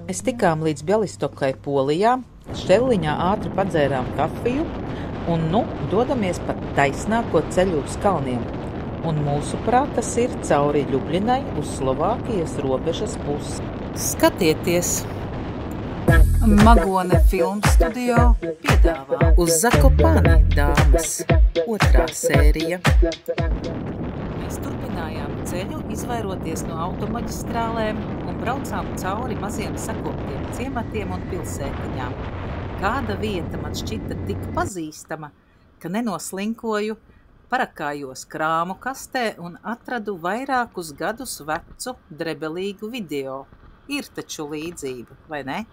Mēs tikām līdz Bjalistokai Polijā, Štelliņā ātri padzērām kafiju un dodamies pa taisnāko ceļu uz kalniem. Un mūsuprāt, tas ir cauri Ljubļinai uz Slovākijas robežas pusi. Skatieties! Magone filmu studio piedāvā Uz Zakopani, dāmas, 2. sērija. Mēs turpinājām ceļu, izvairoties no automaģistrālēm un braucām cauri maziem sakoptiem ciematiem un pilsētiņām. Kāda vieta man šķita tik pazīstama, ka nenoslinkoju, parakājos krāmu kastē un atradu vairākus gadus vecu drebelīgu video. Ir taču līdzība, vai ne?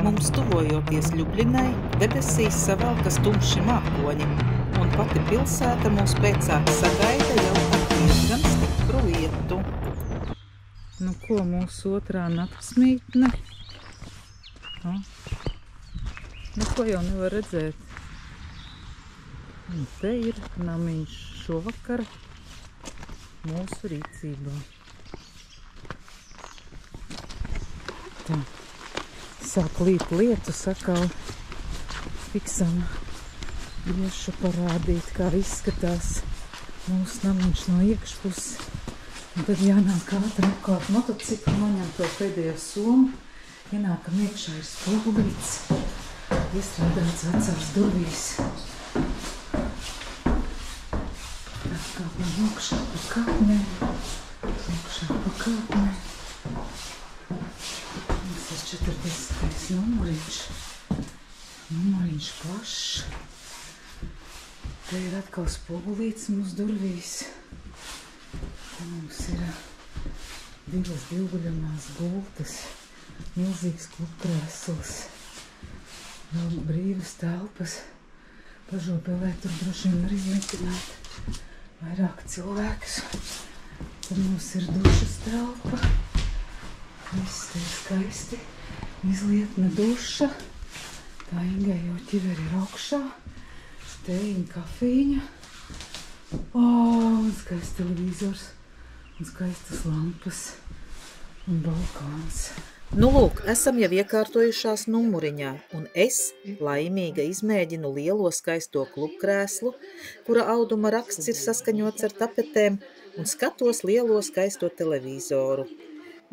Mums tuvojoties Ljubļinai, debesīs savelkas tumši mākoņi, un pati pilsēta mūs pēcāk sagaida jau ar diezgan stipru lietu. Nu ko, mūsu otrā naktsmītne? Nu ko jau nevar redzēt? Un te ir namiņš šovakar mūsu rīcībā. Tā. Sāk līt lietus atkal. Fiksam iešu parādīt, kā izskatās mūsu namiņš no iekšpuses. Un tad jānāk ātri apkārt motociklu, noņem to pēdējo somu. Ienākam iekšā ir spogulīts, iestrādāts vecās durvīs. Atkāpam augšā pa kāpnēm. Tas ir 40. numuriņš plašs. Te ir atkal spogulīts mūsu durvīs. Te mums ir 2 divguļamās gultas, milzīgs klubkrēsls, vēl brīvas telpas. Pažopelē tur droši vien arī metināt vairāk cilvēkus. Tad mums ir dušas telpa. Viss te ir skaisti. Izlietna duša. Tā Ingai jau ķiveri ir augšā. Tējiņa, kafīņa. Un skaists televizors. Un skaistas lampas. Un balkons. Nu lūk, esam jau iekārtojušās numuriņā. Un es laimīga izmēģinu lielo skaisto klubkrēslu, kura auduma raksts ir saskaņots ar tapetēm, un skatos lielo skaisto televizoru.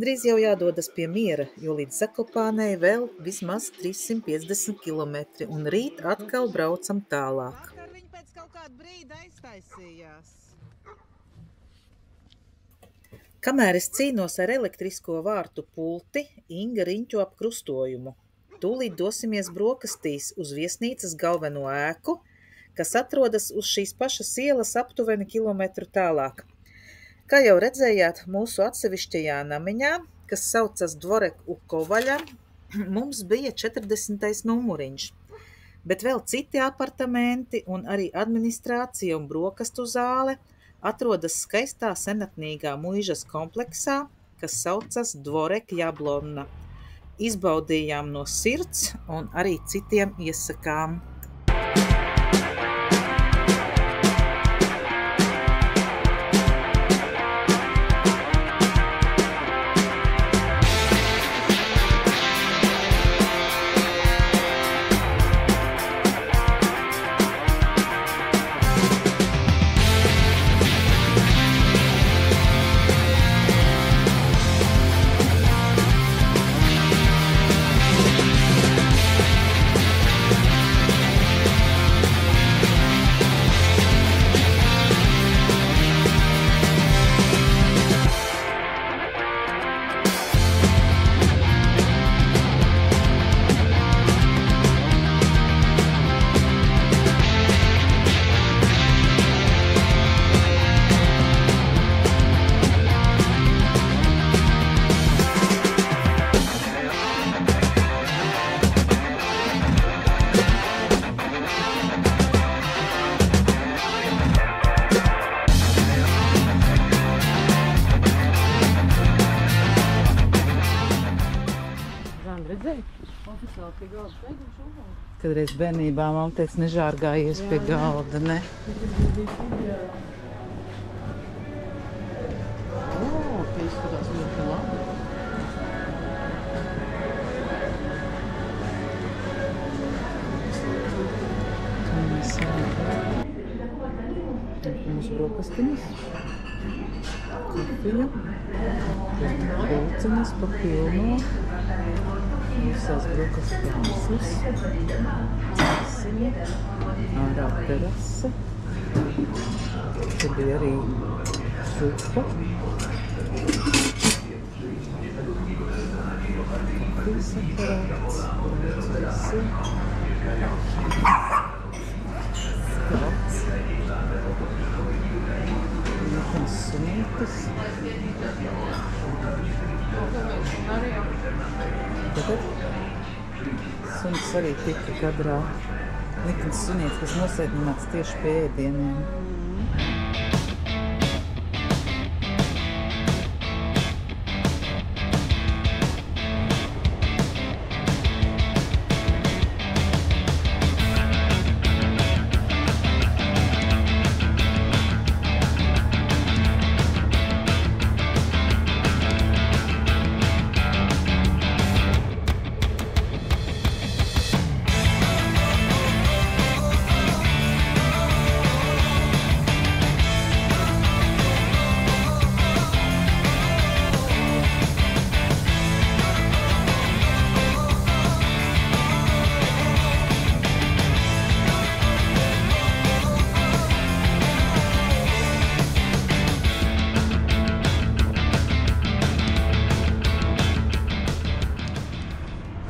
Drīz jau jādodas pie miera, jo līdz Zakopānei vēl vismaz 350 kilometri, un rīt atkal braucam tālāk. Viņi pēc kaut kāda brīda aiztaisījās. Kamēr es cīnos ar elektrisko vārtu pulti, Inga riņķo ap krustojumu. Tūlīt dosimies brokastīs uz viesnīcas galveno ēku, kas atrodas uz šīs pašas ielas aptuveni kilometru tālāk. Kā jau redzējāt, mūsu atsevišķajā namiņā, kas saucas Dvorek u Kovaļa, mums bija 40. numuriņš, bet vēl citi apartamenti un arī administrācija un brokastu zāle atrodas skaistā senatnīgā muižas kompleksā, kas saucas Dvorek Jablonna. Izbaudījām no sirds un arī citiem iesakām. Kadreiz bērnībā mamma teica, nežārgājies pie galda, ne? Tie izskatās ļoti labi. Tā mēs mūsu brokastiņas, kafija, pulciņas pa pilno, visās brokastu māsas, cēsiņi, ārā terase, tur bija arī supa, kafijas aparāts, visi, skats, nekams sunītas. Tagad suns arī tika kadrā. Likums sunīts, kas nosēdināts tieši pie ēdieniem.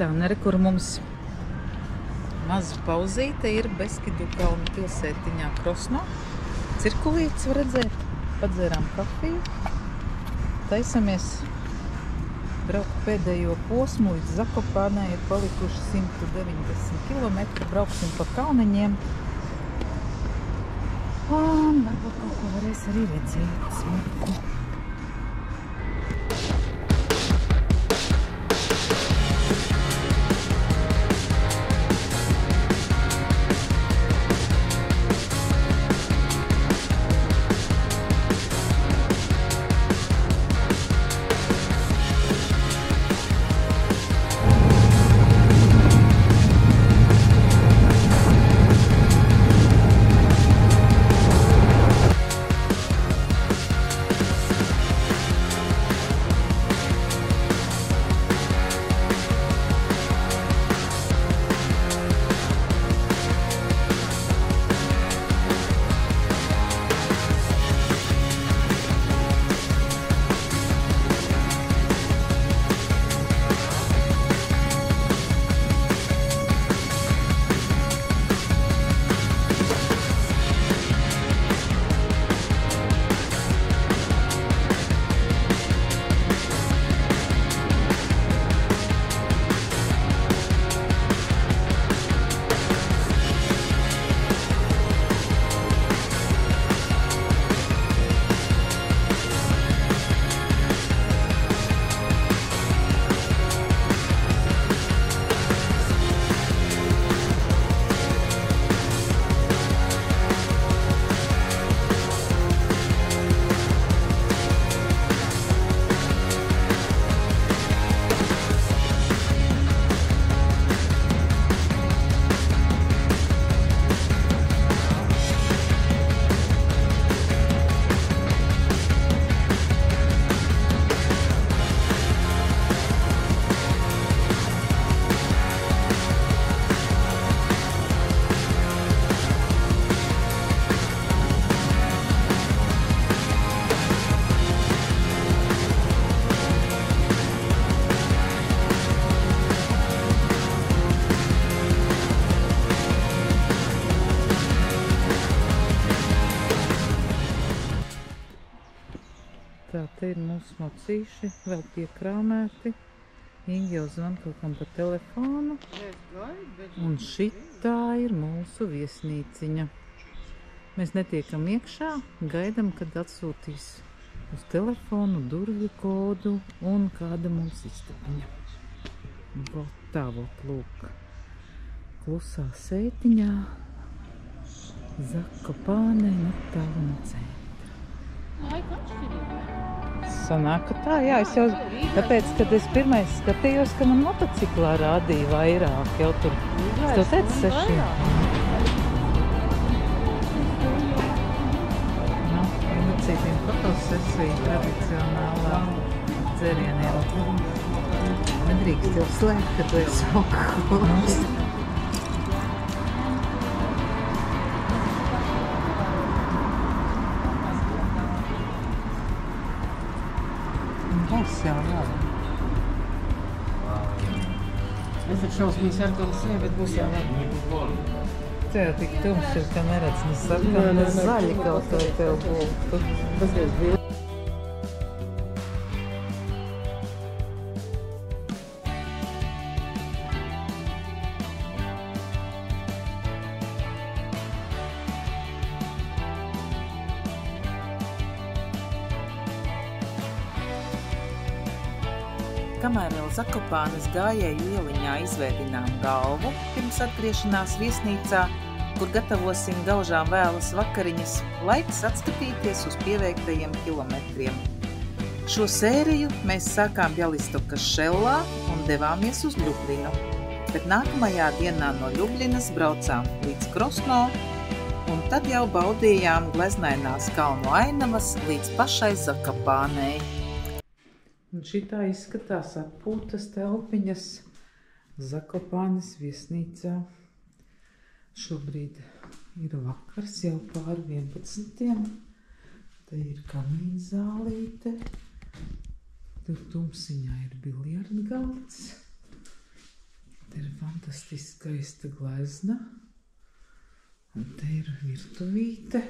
Tā, un arī, kur mums maza pauzīte ir Beskidu kalnu pilsētiņā Krosno. Cirkulītes var redzēt, padzērām kafiju. Taisamies braukt pēdējo posmu līdz Zakopānai, ir palikuši 190 km, brauksim pa kalniņiem. Un varbūt kaut ko varēs arī redzēt smuku. Tā, te ir mūsu mocīši, vēl piekrāmēti. Ingi jau zvan kaut kam pa telefonu. Un šitā ir mūsu viesnīciņa. Mēs netiekam iekšā, gaidam, kad atsūtīs uz telefonu durvju kodu un kāda mums istabiņa. Vot tā, vot lūk. Klusā Sētiņā, Zakopānē, netālu no centra. Laika atšķirība. Sanāk, ka tā, jā, es jau, tāpēc, kad es pirmais skatījos, ka man motociklā rādīja vairāk, jau tur, es to teicu 6. Nu, emocītiem fotosesija tradicionālā dzērieniem. Nedrīkst jau slēgt, ka tu esi alkohols. Tas jau labi. Es taču šausmīgi sarkanas ne, bet būs jau labi. Tev tik tums ir, ka neredz ne sarkana, ne zaļi kaut vai tev būtu. Paskaties bildi. Kamēr vēl Zakopānes gājēju ieliņā izvēdinām galvu pirms atgriešanās viesnīcā, kur gatavosim gaužām vēlas vakariņas, laiks atskatīties uz pieveiktajiem kilometriem. Šo sēriju mēs sākām Bjalistokas šellā un devāmies uz Ļubļinu, bet nākamajā dienā no Ļubļinas braucām līdz Krosno un tad jau baudījām gleznainās kalnu ainavas līdz pašai Zakopānei. Un šitā izskatās atpūtas telpiņas Zakopānes viesnīcā. Šobrīd ir vakars, jau pār 11. Te ir kamīnzālīte. Tur tumsiņā ir biljardgalds. Te ir fantastiski skaista glezna. Un te ir virtuvīte.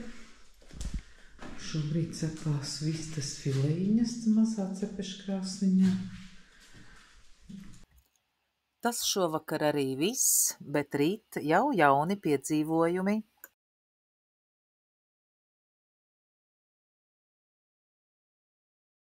Šobrīd cepās vistas fileiņas mazā cepeškrāsniņā. Tas šovakar arī viss, bet rīt jau jauni piedzīvojumi.